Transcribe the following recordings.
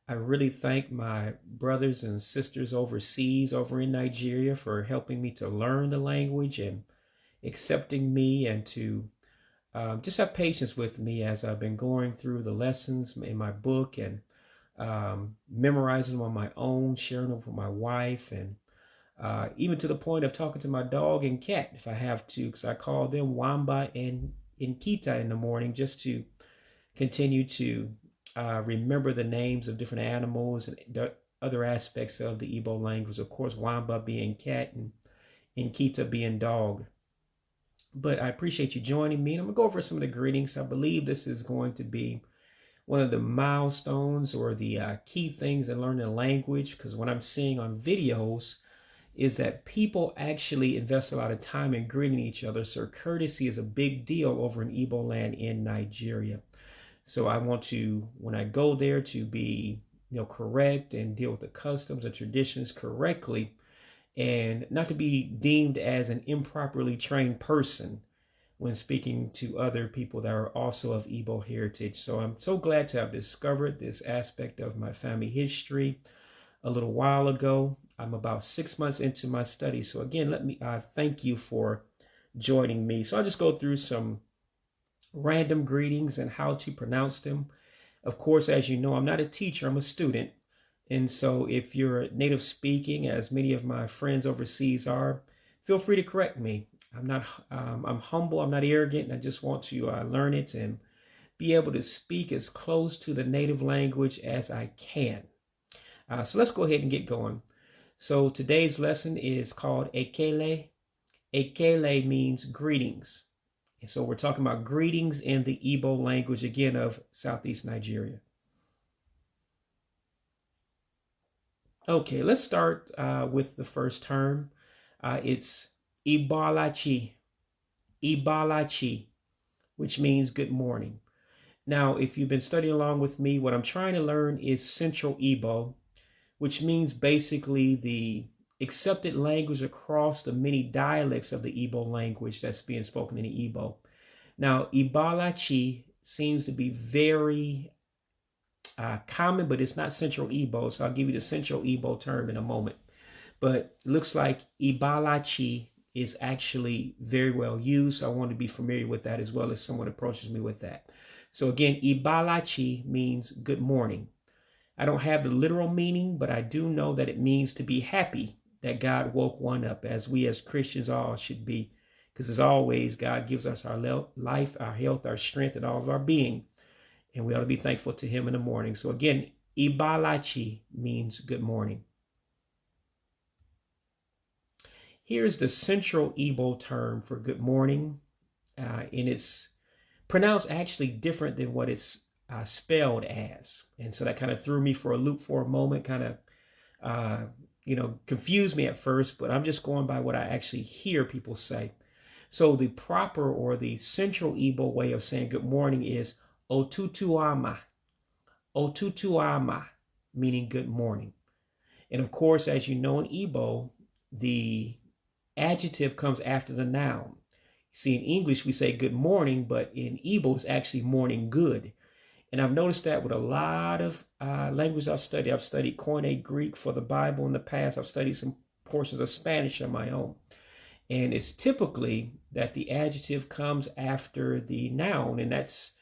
I really thank my brothers and sisters overseas, over in Nigeria, for helping me to learn the language and accepting me, and to just have patience with me as I've been going through the lessons in my book, and memorizing them on my own, sharing them with my wife, and even to the point of talking to my dog and cat if I have to, because I call them Wamba and Inkita in the morning, just to continue to remember the names of different animals and other aspects of the Igbo language. Of course, Wamba being cat and Inkita being dog. But I appreciate you joining me. And I'm going to go over some of the greetings. I believe this is going to be one of the milestones or the key things in learning a language, because what I'm seeing on videos is that people actually invest a lot of time in greeting each other. So courtesy is a big deal over in Igbo land in Nigeria. So I want to, when I go there, to be, correct and deal with the customs and traditions correctly, and not to be deemed as an improperly trained person when speaking to other people that are also of Igbo heritage. So I'm so glad to have discovered this aspect of my family history a little while ago. I'm about 6 months into my study. So again, let me thank you for joining me. So I'll just go through some random greetings and how to pronounce them. Of course, as you know, I'm not a teacher, I'm a student. And so if you're native speaking, as many of my friends overseas are, feel free to correct me. I'm humble, I'm not arrogant, and I just want to learn it and be able to speak as close to the native language as I can. So let's go ahead and get going. So today's lesson is called Ekele. Ekele means greetings. And so we're talking about greetings in the Igbo language, again, of Southeast Nigeria. Okay, let's start with the first term. It's Ibalachi. Ibalachi, which means good morning. Now, if you've been studying along with me, what I'm trying to learn is Central Igbo, which means basically the accepted language across the many dialects of the Igbo language that's being spoken in the Igbo. Now, Ibalachi seems to be very common, but it's not Central Igbo, so I'll give you the Central Igbo term in a moment. But it looks like Ibalachi is actually very well used, so I want to be familiar with that as well if someone approaches me with that. So again, Ibalachi means good morning. I don't have the literal meaning, but I do know that it means to be happy that God woke one up, as we as Christians all should be, because as always, God gives us our life, our health, our strength, and all of our being, and we ought to be thankful to him in the morning. So again, Ibalachi means good morning. Here's the Central Igbo term for good morning, and it's pronounced actually different than what it's spelled as. And so that kind of threw me for a loop for a moment, kind of, confused me at first, but I'm just going by what I actually hear people say. So the proper or the Central Igbo way of saying good morning is Otutuama. Otutuama, meaning good morning. And of course, as you know, in Igbo, the adjective comes after the noun. See, in English, we say good morning, but in Igbo, it's actually morning good. And I've noticed that with a lot of languages I've studied. I've studied Koine Greek for the Bible in the past. I've studied some portions of Spanish on my own. And it's typically that the adjective comes after the noun. And that's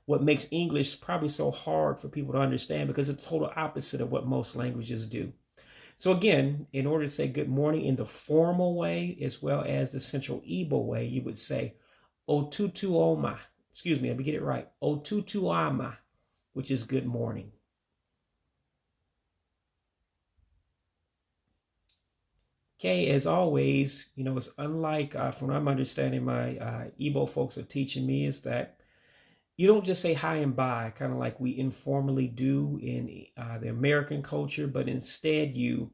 what makes English probably so hard for people to understand, because it's the total opposite of what most languages do. So again, in order to say good morning in the formal way, as well as the Central Igbo way, you would say Otutuoma. Excuse me, let me get it right. Otutuama, which is good morning. Okay, as always, it's unlike, from what I'm understanding, my Igbo folks are teaching me, is that you don't just say hi and bye, kind of like we informally do in the American culture, but instead you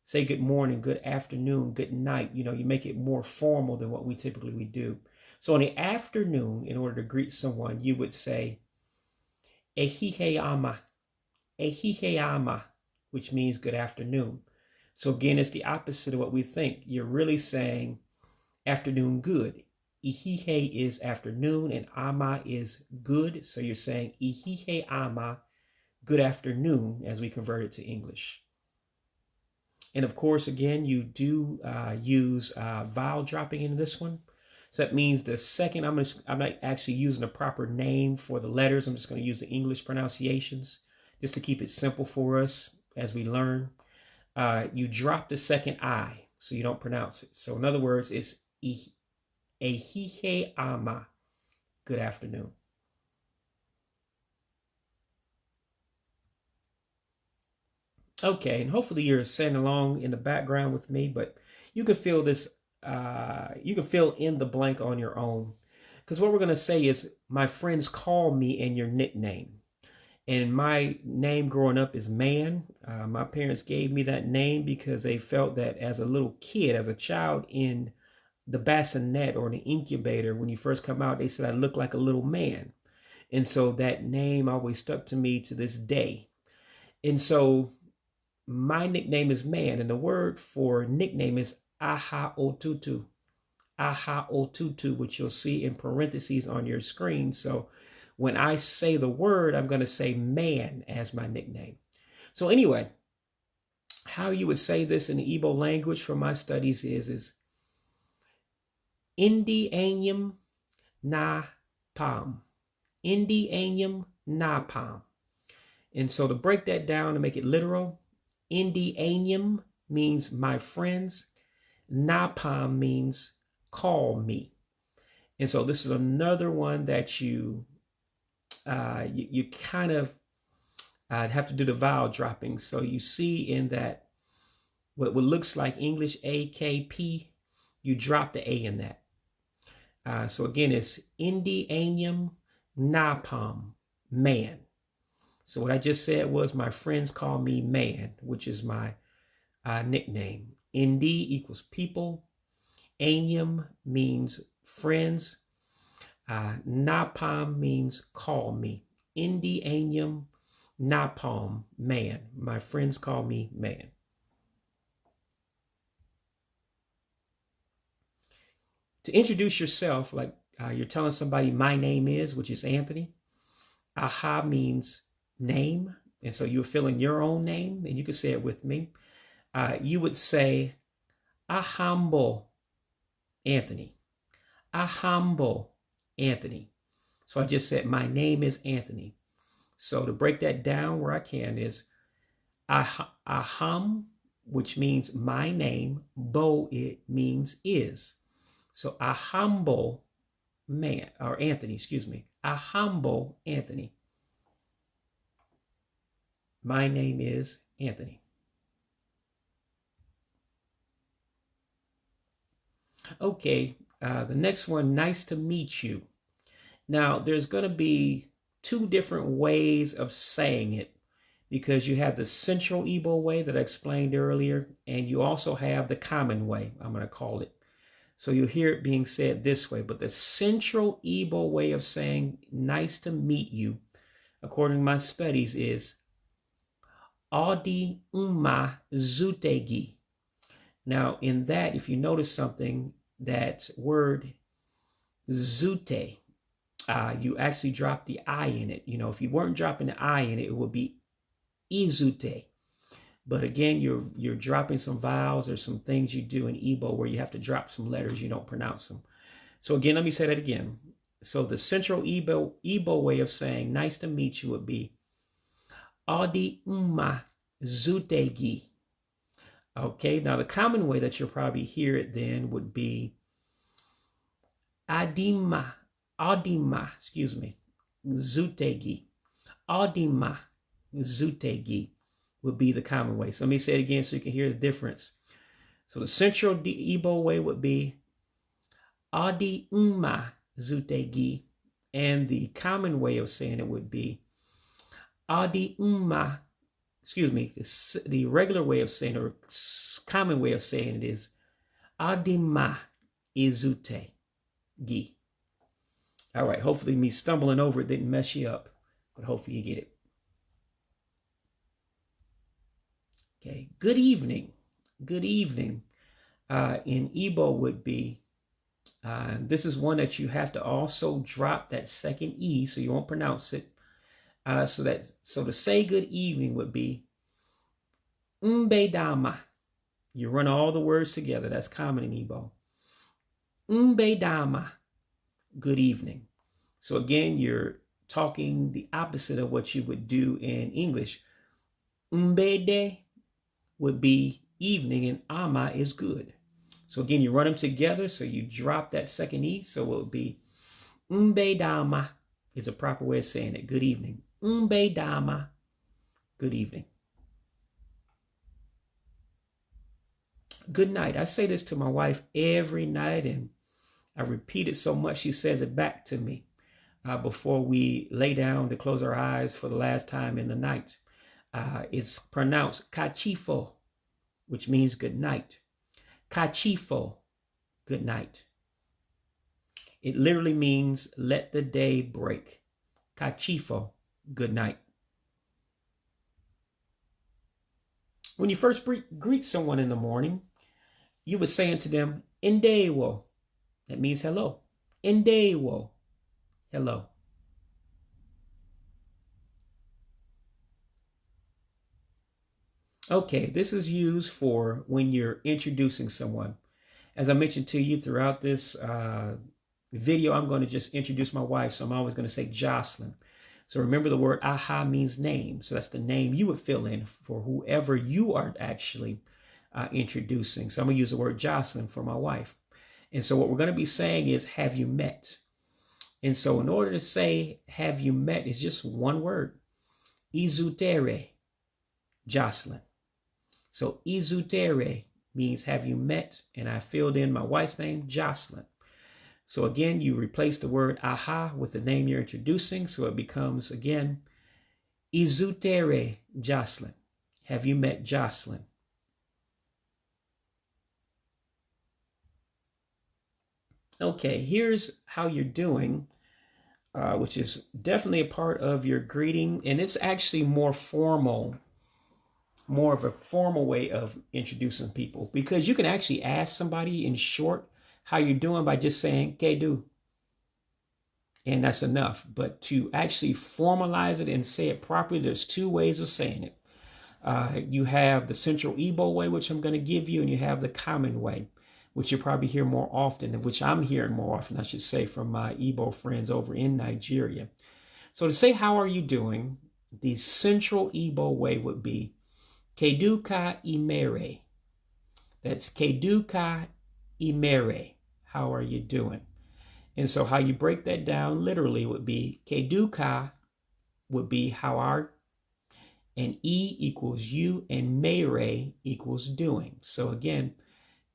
say good morning, good afternoon, good night. You make it more formal than what we typically would do. So in the afternoon, in order to greet someone, you would say Ehihie ama, Ehihie ama, which means good afternoon. So again, it's the opposite of what we think. You're really saying afternoon good. Ihihie is afternoon and ama is good. So you're saying Ihihie ama, good afternoon as we convert it to English. And of course, again, you do use vowel dropping in this one. So that means the second, I'm not actually using the proper name for the letters. I'm just going to use the English pronunciations just to keep it simple for us as we learn. You drop the second I, so you don't pronounce it. So in other words, it's ehihe ama, good afternoon. Okay, and hopefully you're singing along in the background with me, but you can feel this, you can fill in the blank on your own. Because what we're going to say is, my friends call me and your nickname. And my name growing up is Man. My parents gave me that name because they felt that as a little kid, as a child in the bassinet or the incubator, when you first come out, they said I look like a little man. And so that name always stuck to me to this day. And so my nickname is Man, and the word for nickname is aha otutu. Aha otutu, which you'll see in parentheses on your screen. So when I say the word, I'm going to say Man as my nickname. So anyway, how you would say this in the Igbo language from my studies is Indi anyam na pam. Indi anyam na pam. And so to break that down and make it literal, Indi anyam means my friends. Napam means call me. And so this is another one that you kind of have to do the vowel dropping. So you see in that what looks like English AKP, you drop the A in that. So again, it's Indi anyam napam, Man. So what I just said was my friends call me Man, which is my nickname. Indi equals people. Anyam means friends. Napam means call me. Indi anyam napam, Man. My friends call me Man. To introduce yourself, like you're telling somebody my name is, which is Anthony. Aha means name. And so you're filling your own name, and you can say it with me. You would say, Ahambo Anthony. Ahambo Anthony. So I just said, my name is Anthony. So to break that down where I can is Aham, which means my name. Bo, it means is. So Ahambo Man, or Anthony, excuse me. Ahambo Anthony. My name is Anthony. Okay, the next one, nice to meet you. Now, there's going to be two different ways of saying it, because you have the Central Igbo way that I explained earlier, and you also have the common way, I'm going to call it. So you'll hear it being said this way, but the Central Igbo way of saying nice to meet you, according to my studies, is Odi Uma Zutegi. Now, in that, if you notice something, that word zute, you actually drop the I in it. You know, if you weren't dropping the I in it, it would be izute. But again, you're dropping some vowels or some things you do in Igbo where you have to drop some letters, you don't pronounce them. So again, let me say that again. So the Central Igbo way of saying nice to meet you would be Odi Uma Zutegi. Okay, now the common way that you'll probably hear it then would be Adima, Zutegi. Adima, Zutegi would be the common way. So let me say it again so you can hear the difference. So the Central Igbo way would be Adi Uma Zutegi, and the common way of saying it would be Adi Uma. Excuse me, the regular way of saying, or common way of saying it is Adima Izute Gi. All right, hopefully me stumbling over it didn't mess you up, but hopefully you get it. Okay, good evening. Good evening in Igbo would be, this is one that you have to also drop that second E, so you won't pronounce it. So to say good evening would be mbe dama. You run all the words together. That's common in Igbo. Mbe dama, good evening. So again, you're talking the opposite of what you would do in English. Mbede would be evening and ama is good. So again, you run them together. So you drop that second E. So it would be mbe dama is a proper way of saying it. Good evening. Mbe dama, good evening. Good night. I say this to my wife every night, and I repeat it so much she says it back to me before we lay down to close our eyes for the last time in the night. It's pronounced kachifo, which means good night. Kachifo, good night. It literally means let the day break. Kachifo, good night. When you first greet someone in the morning, you would say to them, Ndewo. That means hello. Ndewo. Hello. Okay, this is used for when you're introducing someone. As I mentioned to you throughout this video, I'm going to just introduce my wife, so I'm always going to say Jocelyn. So remember the word aha means name. So that's the name you would fill in for whoever you are actually introducing. So I'm going to use the word Jocelyn for my wife. And so what we're going to be saying is, have you met? And so in order to say, have you met, is just one word. Izutere, Jocelyn. So izutere means have you met? And I filled in my wife's name, Jocelyn. So again, you replace the word aha with the name you're introducing. So it becomes, again, izutere, Jocelyn. Have you met Jocelyn? Okay, here's how you're doing, which is definitely a part of your greeting. And it's actually more formal, more of a formal way of introducing people, because you can actually ask somebody in short how you're doing by just saying, "Kedu," and that's enough. But to actually formalize it and say it properly, there's two ways of saying it. You have the Central Igbo way, which I'm going to give you, and you have the common way, which you probably hear more often, and which I'm hearing more often, I should say, from my Igbo friends over in Nigeria. So to say, how are you doing? The Central Igbo way would be, Kedu ka imere. That's Kedu ka imere. How are you doing? And so how you break that down literally would be, Kedu ka would be how are, and E equals you, and mere equals doing. So again,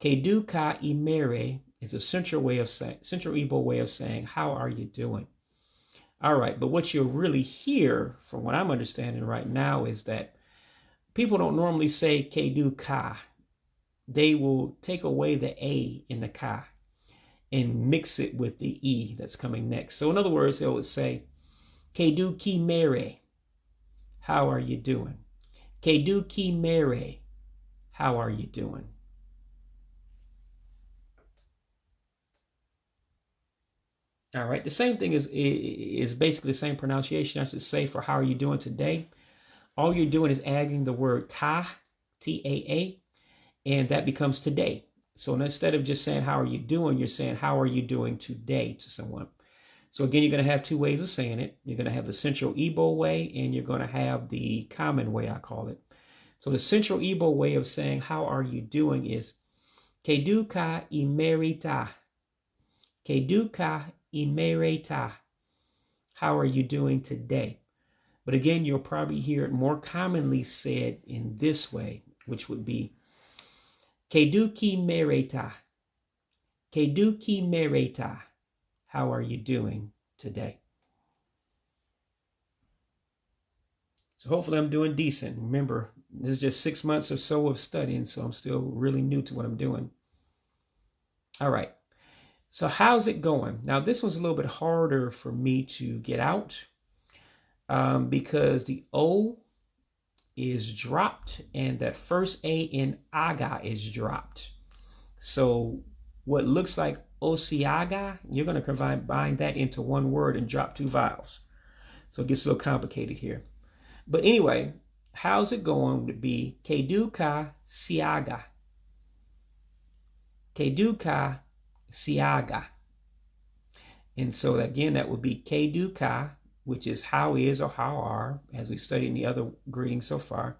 Kedu ka imere is a Central Igbo way of saying, how are you doing? All right, but what you'll really hear, from what I'm understanding right now, is that people don't normally say Kedu ka. They will take away the A in the ka and mix it with the E that's coming next. So in other words, they would say, Kedu ki mere, how are you doing? Kedu ki mere, how are you doing? All right, the same thing is basically the same pronunciation, I should say, for how are you doing today. All you're doing is adding the word ta, T-A-A, and that becomes today. So instead of just saying, how are you doing, you're saying, how are you doing today to someone. So again, you're going to have two ways of saying it. You're going to have the Central Igbo way, and you're going to have the common way, I call it. So the Central Igbo way of saying, how are you doing, is Kedu ka imerita. Kedu ka imerita. How are you doing today? But again, you'll probably hear it more commonly said in this way, which would be, Kedu ki mereta. Kedu ki mereta. How are you doing today? So hopefully I'm doing decent. Remember, this is just 6 months or so of studying, so I'm still really new to what I'm doing. All right. So how's it going? Now, this one's a little bit harder for me to get out because the O is dropped and that first A in aga is dropped. So what looks like Osiaga, you're going to combine that into one word and drop two vowels. So it gets a little complicated here. But anyway, how's it going would be Keduka Siaga. Keduka Siaga. And so again, that would be Keduka, which is how is or how are, as we studied in the other greetings so far.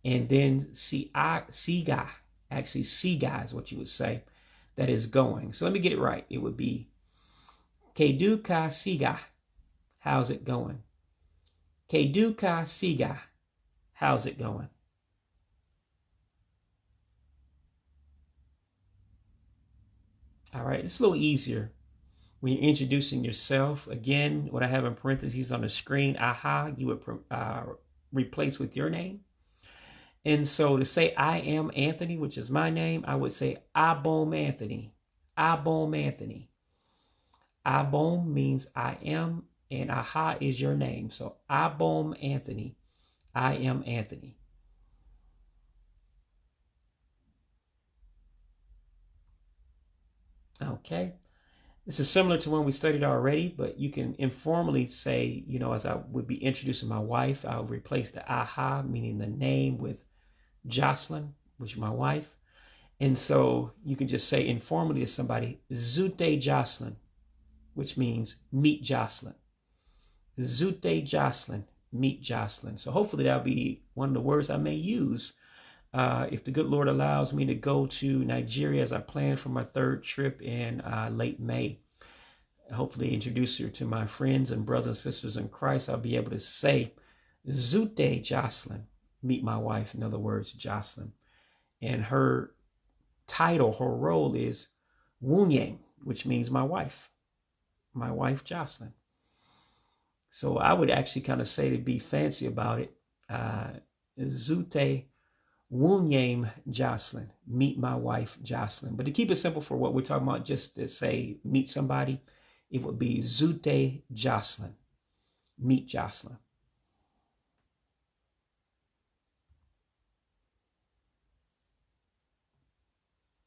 And then Siga, actually Siga is what you would say, that is going. So let me get it right. It would be Keduka Siga, how's it going? Keduka Siga, how's it going? All right, it's a little easier when you're introducing yourself. Again, what I have in parentheses on the screen, aha, you would replace with your name. And so to say I am Anthony, which is my name, I would say Abom Anthony. Abom Anthony. Abom means I am, and aha is your name. So Abom Anthony. I am Anthony. Okay. This is similar to one we studied already, but you can informally say, as I would be introducing my wife, I would replace the aha, meaning the name, with Jocelyn, which is my wife. And so you can just say informally to somebody, Zute Jocelyn, which means meet Jocelyn. Zute Jocelyn, meet Jocelyn. So hopefully that'll be one of the words I may use if the good Lord allows me to go to Nigeria as I plan for my third trip in late May. Hopefully introduce her to my friends and brothers and sisters in Christ. I'll be able to say, Zute Jocelyn, meet my wife. In other words, Jocelyn. And her title, her role is Wunyang, which means my wife Jocelyn. So I would actually kind of say, to be fancy about it, Zute Wunyang Jocelyn, meet my wife Jocelyn. But to keep it simple for what we're talking about, just to say meet somebody, it would be Zute Jocelyn, meet Jocelyn.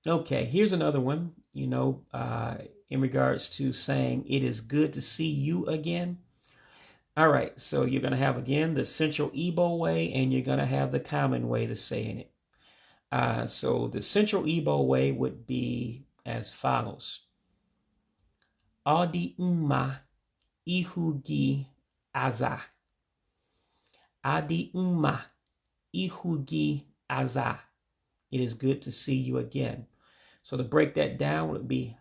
Okay, here's another one, in regards to saying it is good to see you again. All right, so you're going to have, again, the Central Igbo way, and you're going to have the common way to saying it. So the Central Igbo way would be as follows. Adi umma ihugi aza. Adi umma ihugi aza. It is good to see you again. So to break that down would be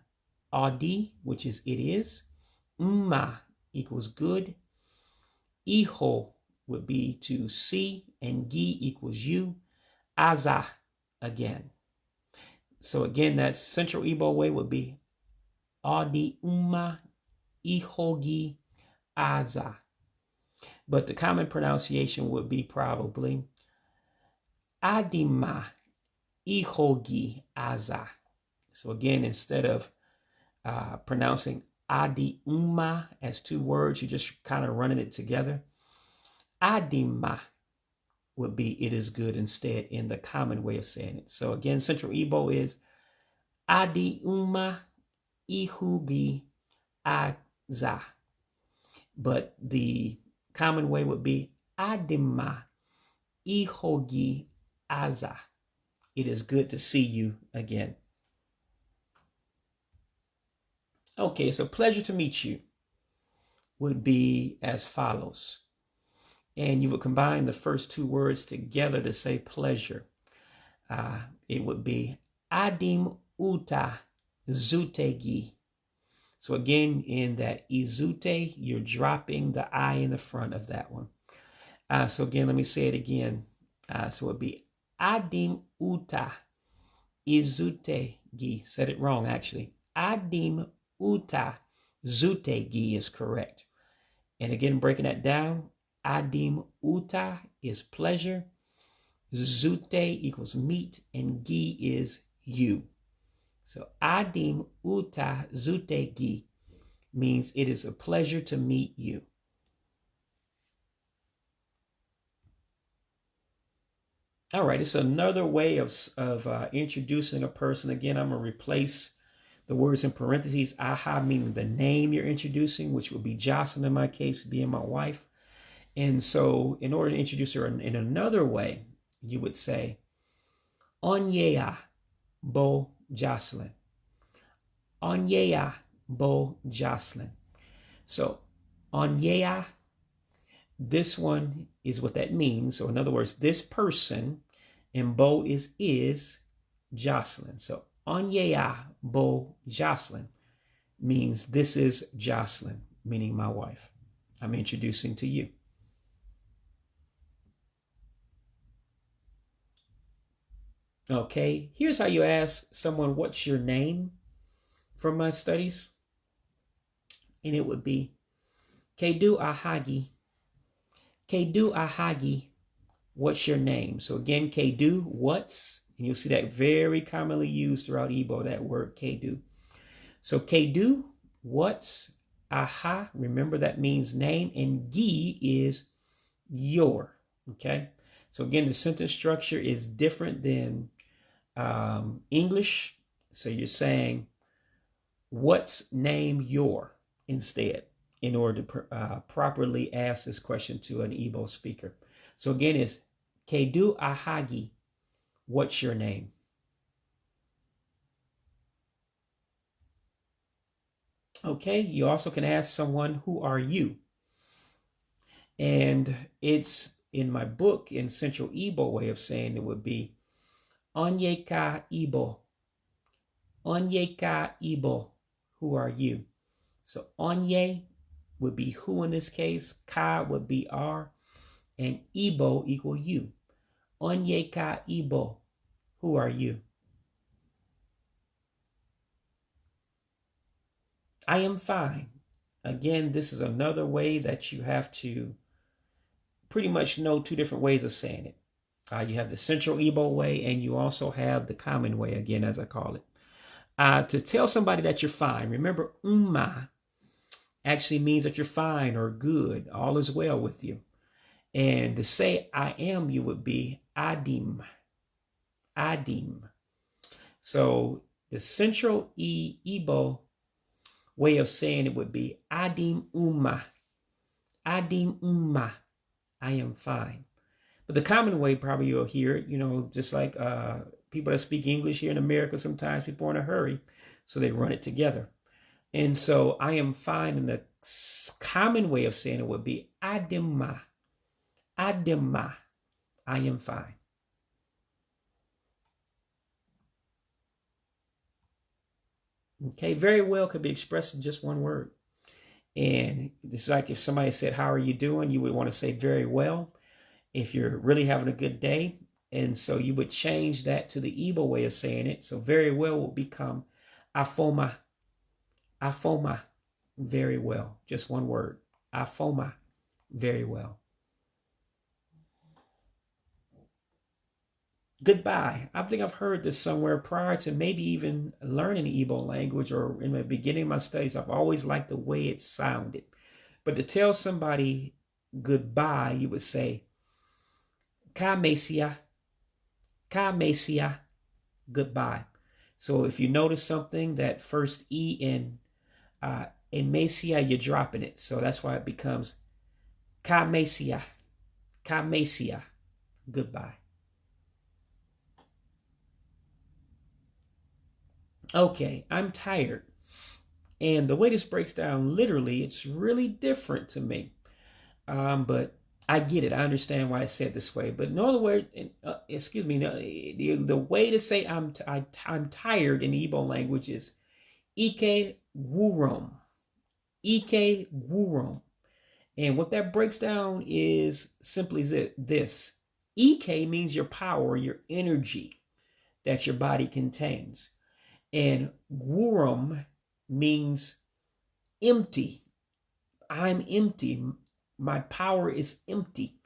Adi, which is it is. Umma equals good. Iho would be to see, and gi equals you. Aza, again. So again, that Central Igbo way would be Adi umma ihogi aza. But the common pronunciation would be probably Adima ihogi aza. So again, instead of pronouncing Adi umma as two words, you're just kind of running it together. Adima would be it is good instead, in the common way of saying it. So again, Central Igbo is Adi umma ihugi aza. But the common way would be Adima ihogi aza. It is good to see you again. Okay, so pleasure to meet you would be as follows. And you would combine the first two words together to say pleasure. It would be Adim uta zutegi. So again, in that izute, you're dropping the I in the front of that one. So again, let me say it again. So it would be Adim uta izutegi. Said it wrong, actually. Adim uta zutegi is correct. And again, breaking that down, Adim uta is pleasure, zute equals meet, and gi is you. So Adim uta zute gi means it is a pleasure to meet you. All right, it's another way of introducing a person. Again, I'm going to replace The words in parentheses, aha, meaning the name you're introducing, which would be Jocelyn in my case, being my wife. And so in order to introduce her in another way, you would say, Onyea Bo Jocelyn. Onyea Bo Jocelyn. So Onyea, this one is what that means. So in other words, this person, and Bo is Jocelyn. So Onyea Bo Jocelyn means this is Jocelyn, meaning my wife. I'm introducing to you. Okay, here's how you ask someone, what's your name, from my studies? And it would be, Kedu Ahagi. Kedu Ahagi, what's your name? So again, Kedu, what's, and you'll see that very commonly used throughout Igbo, that word Kedu. So Kedu, what's, aha, remember that means name, and gi is your, okay? So again, the sentence structure is different than English. So you're saying, what's name your instead, in order to properly ask this question to an Igbo speaker. So again, it's Kedu Ahagi, what's your name? Okay, you also can ask someone, who are you? And it's in my book, in Central Igbo way of saying it would be, Onyeka Igbo. Onyeka Igbo, who are you? So Onye would be who in this case, Ka would be are, and Igbo equal you. Onyeka Igbo, who are you? I am fine. Again, this is another way that you have to pretty much know two different ways of saying it. You have the Central Igbo way, and you also have the common way, again, as I call it. To tell somebody that you're fine, remember, actually means that you're fine or good, all is well with you. And to say I am, you would be adim. Adim. So the Central Igbo way of saying it would be adim umma. Adim umma. I am fine. But the common way, probably you'll hear it, just like people that speak English here in America, sometimes people are in a hurry, so they run it together. And so I am fine, and the common way of saying it would be adimma. Adimma. I am fine. Okay, very well could be expressed in just one word. And it's like if somebody said, how are you doing? You would want to say very well if you're really having a good day. And so you would change that to the Igbo way of saying it. So very well will become afoma. Afoma. Very well. Just one word. Afoma. Very well. Goodbye. I think I've heard this somewhere prior to maybe even learning the Igbo language, or in the beginning of my studies. I've always liked the way it sounded. But to tell somebody goodbye, you would say, Ka mesia. Ka mesia. Goodbye. So if you notice something, that first E in mesia, you're dropping it. So that's why it becomes Ka mesia. Ka mesia. Goodbye. Okay, I'm tired. And the way this breaks down, literally, it's really different to me. But I get it. I understand why I said this way. But in other words, excuse me, the way to say I'm tired in Igbo language is Ike Wurom. Ike Wurom. And what that breaks down is simply this. Ike means your power, your energy that your body contains. And Wurum means empty. I'm empty. My power is empty.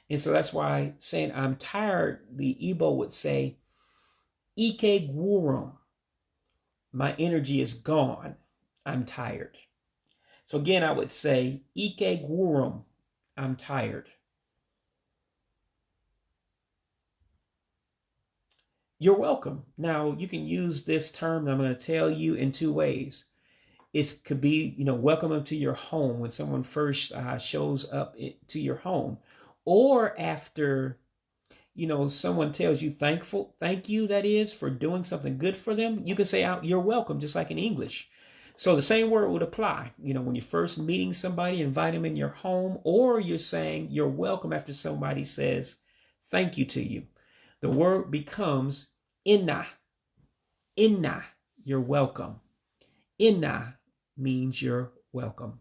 And so that's why saying I'm tired, the Igbo would say, Ike Wurum. My energy is gone. I'm tired. So again, I would say, Ike Wurum. I'm tired. you're welcome. Now, you can use this term I'm going to tell you in two ways. It could be, welcome them to your home when someone first shows up to your home, or after, someone tells you thank you, that is, for doing something good for them. You can say, you're welcome, just like in English. So the same word would apply, when you're first meeting somebody, invite them in your home, or you're saying you're welcome after somebody says thank you to you. The word becomes inna. Inna, you're welcome. Inna means you're welcome.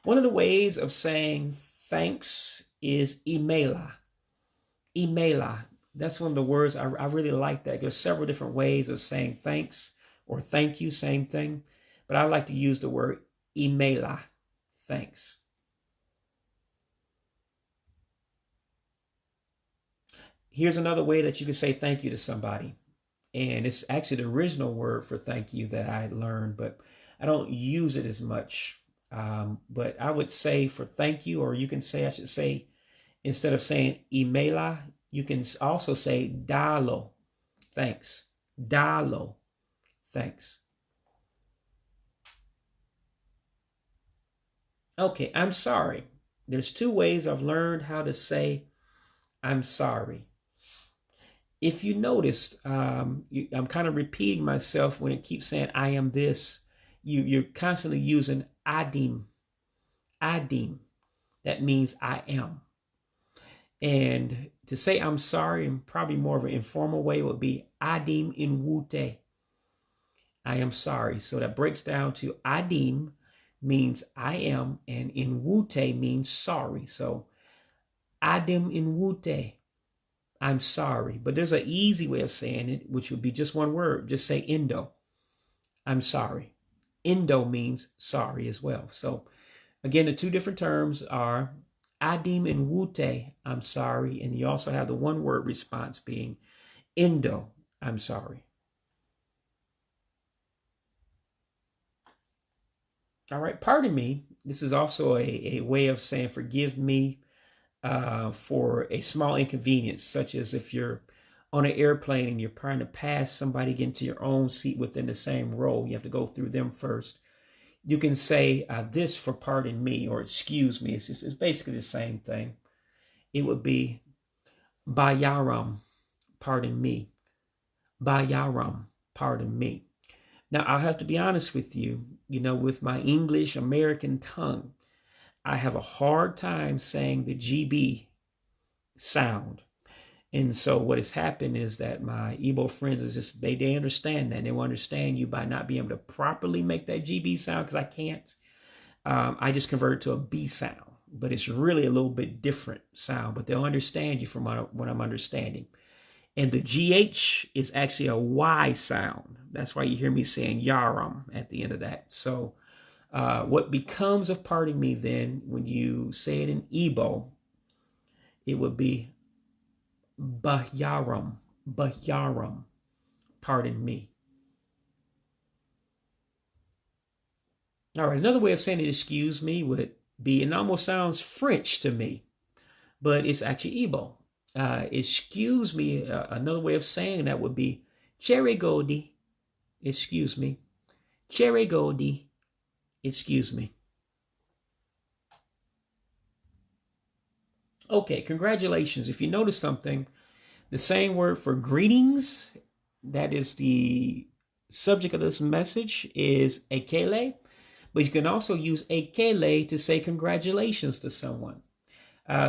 One of the ways of saying thanks is imela. Imela. That's one of the words I really like that. There's several different ways of saying thanks or thank you, same thing. But I like to use the word imela, thanks. Here's another way that you can say thank you to somebody. And it's actually the original word for thank you that I learned, but I don't use it as much. But I would say for thank you, or you can say, I should say, instead of saying imela, you can also say dalo, thanks. Dalo, thanks. Okay, I'm sorry. There's two ways I've learned how to say I'm sorry. If you noticed, I'm kind of repeating myself when it keeps saying I am this. You're constantly using adim. Adim. That means I am. And to say I'm sorry in probably more of an informal way would be adim in wute. I am sorry. So that breaks down to adim means I am, and in wute means sorry. So adim in wute, I'm sorry. But there's an easy way of saying it, which would be just one word. Just say indo. I'm sorry. Indo means sorry as well. So again, the two different terms are adim and wute, I'm sorry. And you also have the one word response being indo, I'm sorry. All right, pardon me. This is also a way of saying forgive me for a small inconvenience, such as if you're on an airplane and you're trying to pass somebody into your own seat within the same row. You have to go through them first. You can say this for pardon me or excuse me. It's basically the same thing. It would be bayaram, pardon me. Bayaram, pardon me. Now, I'll have to be honest with you, with my English American tongue, I have a hard time saying the GB sound. And so what has happened is that my Igbo friends is just, they understand that. They will understand you by not being able to properly make that GB sound, because I can't. I just convert it to a B sound, but it's really a little bit different sound, but they'll understand you from what I'm understanding. And the GH is actually a Y sound. That's why you hear me saying yaram at the end of that. So what becomes of pardon me then, when you say it in Igbo, it would be bahyaram, bahyaram, pardon me. All right, another way of saying it, excuse me, would be, it almost sounds French to me, but it's actually Igbo. Excuse me, another way of saying that would be cherry goldy, excuse me. Cherry goldy, excuse me. Okay, congratulations. If you notice something, the same word for greetings, that is the subject of this message, is ekele, but you can also use ekele to say congratulations to someone.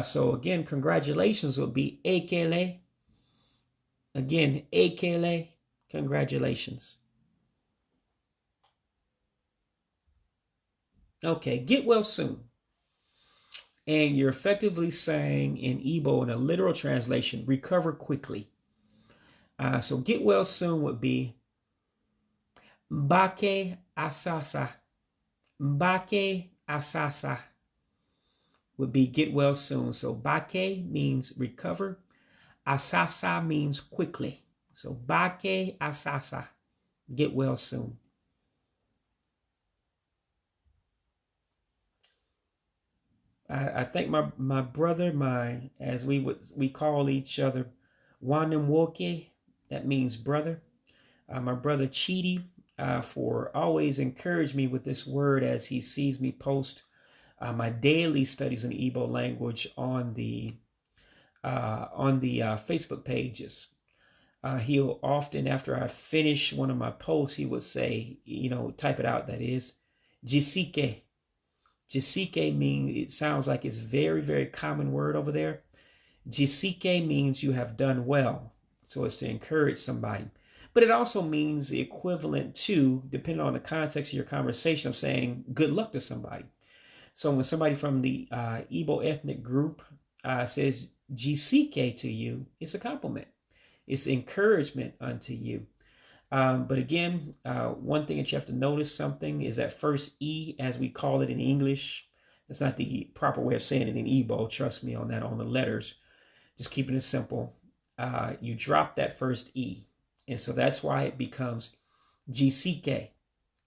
So again, congratulations would be ekele. Again, ekele, congratulations. Okay, get well soon. And you're effectively saying in Igbo, in a literal translation, recover quickly. So get well soon would be Mbake asasa. Mbake asasa would be get well soon. So bake means recover. Asasa means quickly. So bake asasa, get well soon. I think my brother, as we call each other, Wanamwoke, that means brother. My brother Chidi, for always encourage me with this word as he sees me post my daily studies in the Igbo language on the Facebook pages. He'll often, after I finish one of my posts, he would say, type it out. That is, Jisike. Jisike means, it sounds like it's very, very common word over there. Jisike means you have done well. So it's to encourage somebody. But it also means the equivalent to, depending on the context of your conversation, of saying good luck to somebody. So when somebody from the Igbo ethnic group says Jisike to you, it's a compliment. It's encouragement unto you. But again, one thing that you have to notice something is that first E, as we call it in English. That's not the proper way of saying it in Igbo. Trust me on that, on the letters. Just keeping it simple. You drop that first E. And so that's why it becomes Jisike,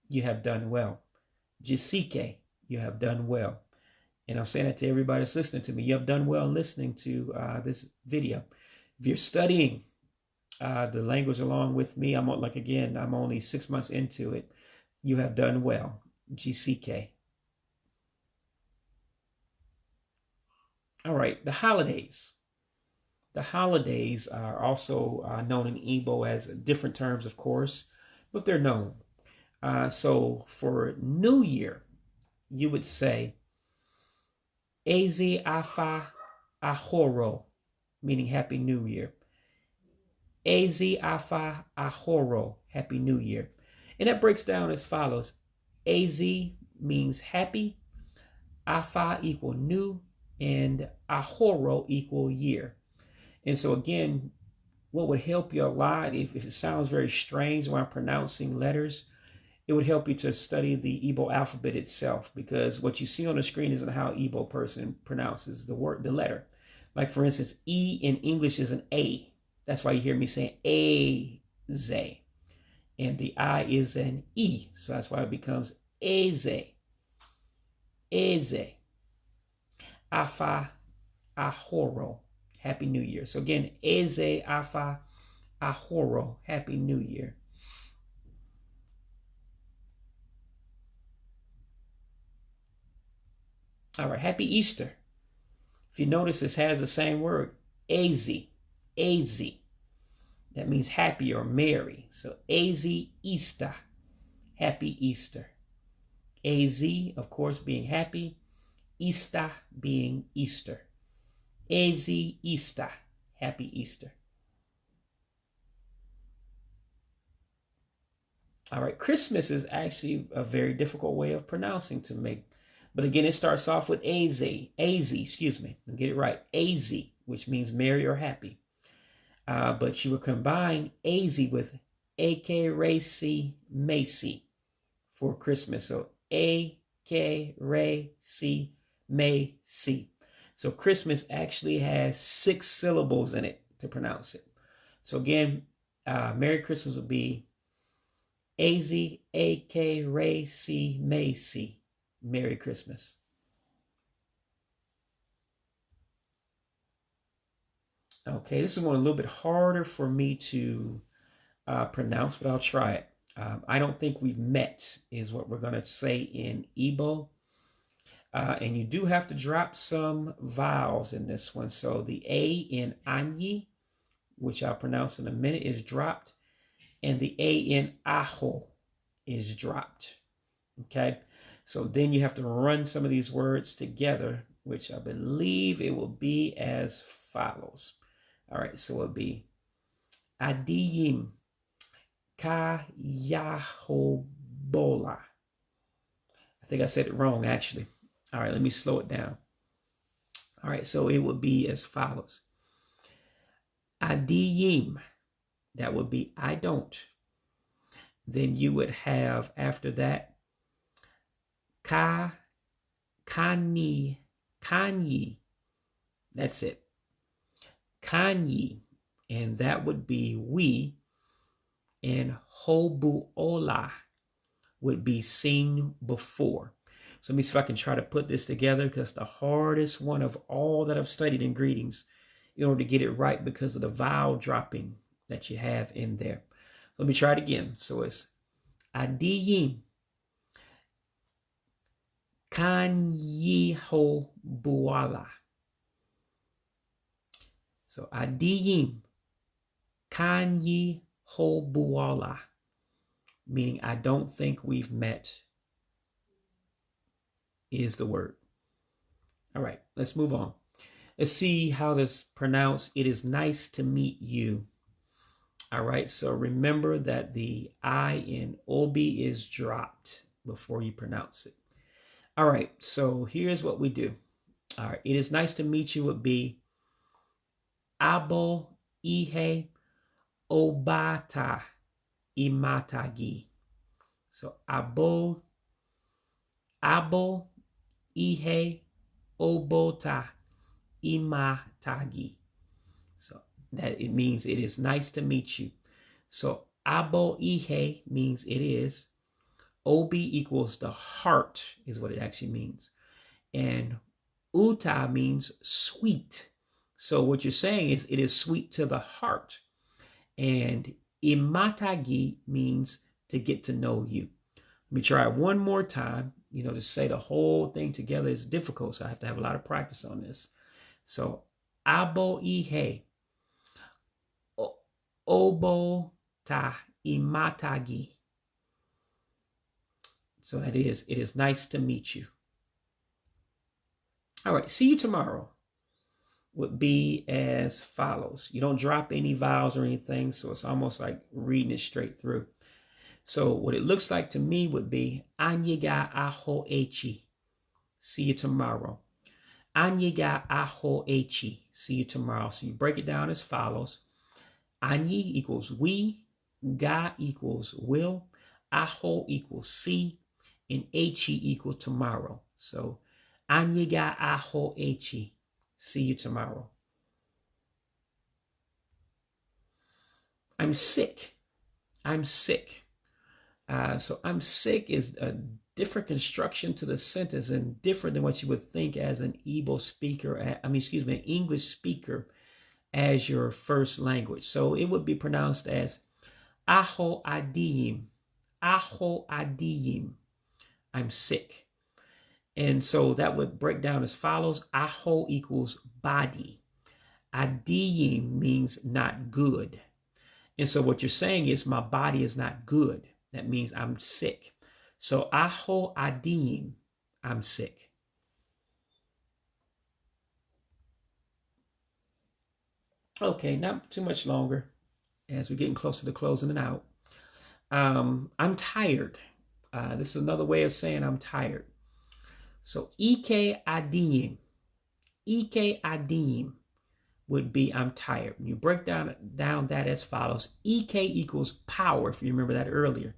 you have done well. Jisike, you have done well. And I'm saying that to everybody that's listening to me. You have done well listening to this video. If you're studying the language along with me, I'm only 6 months into it. You have done well. GCK. All right, the holidays. The holidays are also known in Igbo as different terms, of course, but they're known. So for New Year, you would say Ezi Afa Ahoro, meaning Happy New Year. Ezi Afa Ahoro, Happy New Year. And that breaks down as follows. Az means happy, Afa equal new, and Ahoro equal year. And so again, what would help you a lot, if it sounds very strange when I'm pronouncing letters, it would help you to study the Igbo alphabet itself, because what you see on the screen isn't how Igbo person pronounces the letter. Like for instance, E in English is an A. That's why you hear me saying A-ze. And the I is an E. So that's why it becomes Eze. Eze. Afa Ahoro. Happy New Year. So again, Eze Afa Ahoro. Happy New Year. All right, Happy Easter. If you notice, this has the same word, Ezi. Ezi. That means happy or merry. So Ezi Easter. Happy Easter. Az, of course, being happy. Easter being Easter. Ezi Easter. Happy Easter. All right, Christmas is actually a very difficult way of pronouncing to me. But again, it starts off with Az, excuse me, I'll get it right, Az, which means merry or happy. But you would combine Az with A-K-R-A-C, Macy for Christmas. So A-K-R-A-C, Macy. So Christmas actually has 6 syllables in it to pronounce it. So again, Merry Christmas would be Az, A-K-R-A-C, Macy. Merry Christmas. Okay, this is one a little bit harder for me to pronounce, but I'll try it. I don't think we've met is what we're going to say in Igbo. And you do have to drop some vowels in this one. So the A in Anyi, which I'll pronounce in a minute, is dropped. And the A in Aho is dropped. Okay. So then you have to run some of these words together, which I believe it will be as follows. All right, so it'll be Adiyim Kayahobola. I think I said it wrong, actually. All right, let me slow it down. All right, so it would be as follows. Adiyim, that would be I don't. Then you would have after that Kanyi. That's it. Kanyi. And that would be we. And Hobuola would be seen before. So let me see if I can try to put this together, because the hardest one of all that I've studied in greetings in order to get it right because of the vowel dropping that you have in there. Let me try it again. So it's Adiyim Kanyiho Buala. So Adiyim Kanyiho Buala, meaning I don't think we've met, is the word. All right, let's move on. Let's see how this pronounced. It is nice to meet you. All right, so remember that the I in obi is dropped before you pronounce it. All right, so here's what we do. All right, it is nice to meet you would be abo ihe obata imatagi. So abo ihe obota imatagi. So that it means it is nice to meet you. So abo ihe means it is. Obi equals the heart is what it actually means. And uta means sweet. So what you're saying is it is sweet to the heart. And imatagi means to get to know you. Let me try it one more time. You know, to say the whole thing together is difficult, so I have to have a lot of practice on this. So abo ihe obo ta imatagi. So that is, it is nice to meet you. All right, see you tomorrow would be as follows. You don't drop any vowels or anything, so it's almost like reading it straight through. So what it looks like to me would be Anyiga aho echi. See you tomorrow. Anyiga aho echi. See you tomorrow. So you break it down as follows. Anyi equals we. Ga equals will. Aho equals see. And echi equals tomorrow. So Anyiga aho echi. See you tomorrow. I'm sick. I'm sick. So I'm sick is a different construction to the sentence and different than what you would think as an Igbo speaker, an English speaker as your first language. So it would be pronounced as aho adiyim. Aho adiyim. I'm sick. And so that would break down as follows. Aho equals body. Adiyim means not good. And so what you're saying is my body is not good. That means I'm sick. So aho adiyim, I'm sick. Okay, not too much longer as we're getting closer to closing it out. I'm tired. This is another way of saying I'm tired. So ike adiyim would be I'm tired. When you break down that as follows. Ek equals power, if you remember that earlier.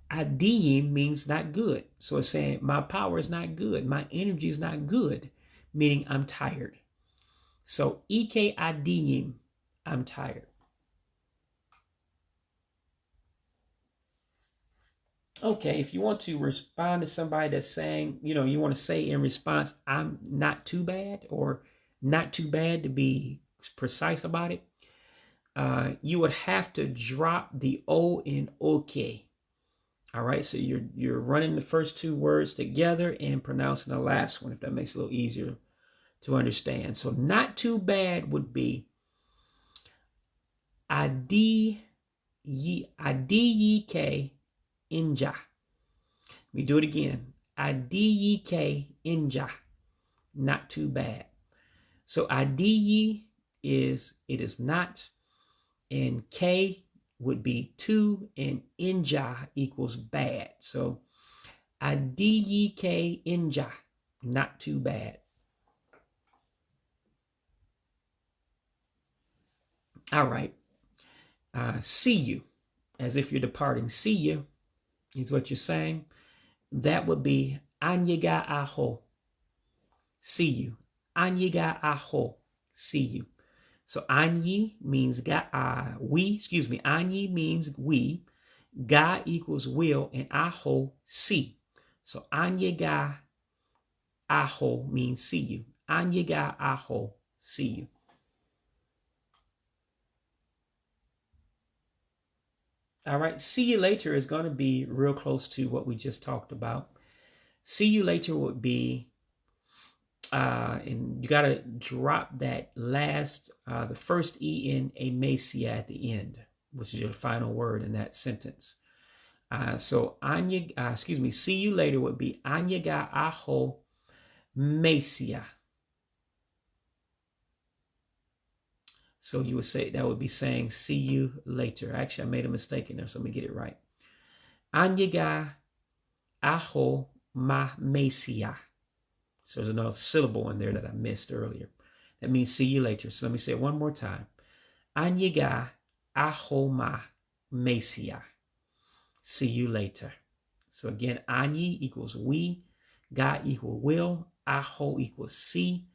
Adiyim means not good. So it's saying my power is not good. My energy is not good, meaning I'm tired. So Ike adiyim, I'm tired. Okay, if you want to respond to somebody that's saying, you want to say in response, I'm not too bad, or not too bad to be precise about it, you would have to drop the O in okay. All right, so you're running the first two words together and pronouncing the last one, if that makes it a little easier to understand. So not too bad would be adiyike inja. We do it again. Adiyike inja. Not too bad. So adiyi is it is not, and K would be two, and inja equals bad. So adiyike inja, not too bad. All right. See you, as if you're departing. See you is what you're saying. That would be anyiga aho. See you. Anyiga aho. See you. So anyi means anyi means we. Ga equals will, and aho see. So anyiga aho means see you. Anyaga aho, see you. All right, see you later is going to be real close to what we just talked about. See you later would be, and you got to drop that last, the first E in asya at the end, which is your final word in that sentence. So see you later would be anyaga aho mesia. So you would say, that would be saying, see you later. Actually, I made a mistake in there, so let me get it right. Anyaga aho ma mesia. So there's another syllable in there that I missed earlier. That means see you later. So let me say it one more time. Anyaga aho ma mesia. See you later. So again, anyi equals we, ga equal will, aho equals see,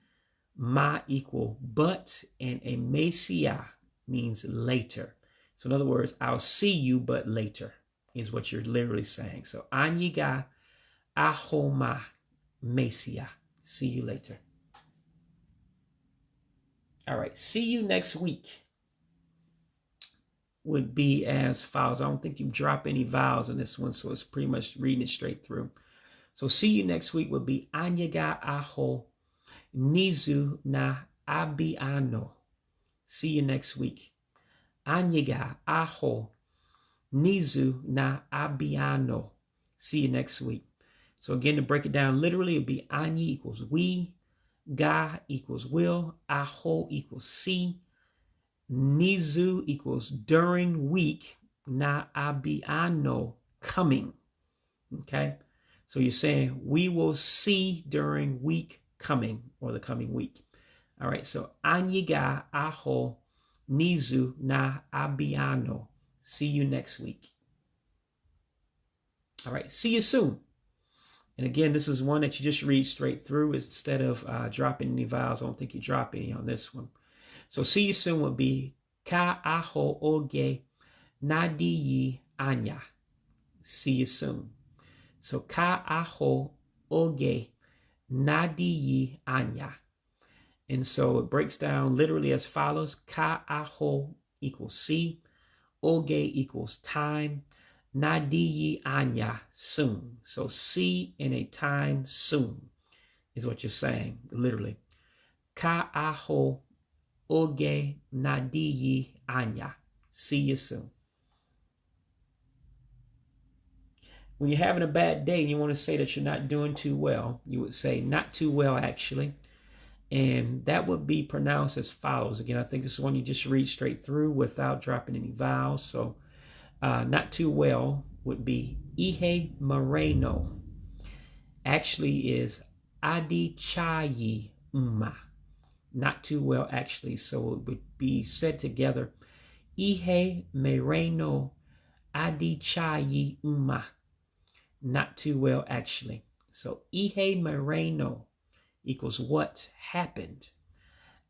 ma equal but, and a mesia means later. So in other words, I'll see you but later is what you're literally saying. So anyiga aho ma mesia. See you later. All right, see you next week would be as follows. I don't think you drop any vowels in this one, so it's pretty much reading it straight through. So see you next week would be anyaga aho nizu na abiano. See you next week. Anyaga aho nizu na abiano. See you next week. So again, to break it down literally, it'd be anyi equals we, ga equals will, aho equals see, nizu equals during week, na abiano coming. Okay, so you're saying we will see during week coming, or the coming week. All right, so anyiga aho nizu na abiano. See you next week. All right, see you soon. And again, this is one that you just read straight through instead of dropping any vowels. I don't think you drop any on this one. So see you soon would be ka aho oge nadiyi anya. See you soon. So ka aho oge nadiyi anya. And so it breaks down literally as follows. Ka aho equals see. Oge equals time. Nadiyi anya, soon. So see in a time soon is what you're saying, literally. Ka aho oge nadiyi anya. See you soon. When you're having a bad day and you want to say that you're not doing too well, you would say not too well, actually. And that would be pronounced as follows. Again, I think this is one you just read straight through without dropping any vowels. So not too well would be ihe moreno. Actually is adi chayi uma. Not too well, actually. So it would be said together. Ihe moreno adi chayi uma. Not too well, actually. So ihe moreno equals what happened.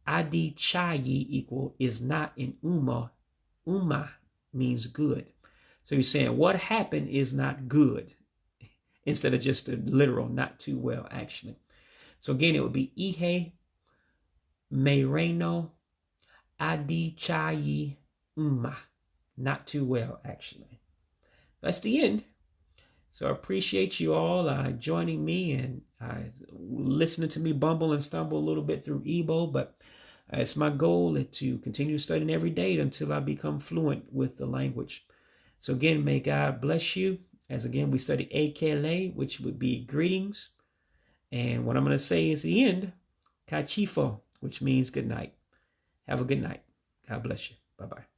Adi chayi equal is not in uma. Uma means good. So you're saying what happened is not good instead of just a literal not too well, actually. So again, it would be ihe mereno adi chayi uma. Not too well, actually. That's the end. So I appreciate you all joining me and listening to me bumble and stumble a little bit through Igbo, but it's my goal to continue studying every day until I become fluent with the language. So again, may God bless you. As again, we study Ekele, which would be greetings. And what I'm going to say is the end, Kachifo, which means good night. Have a good night. God bless you. Bye-bye.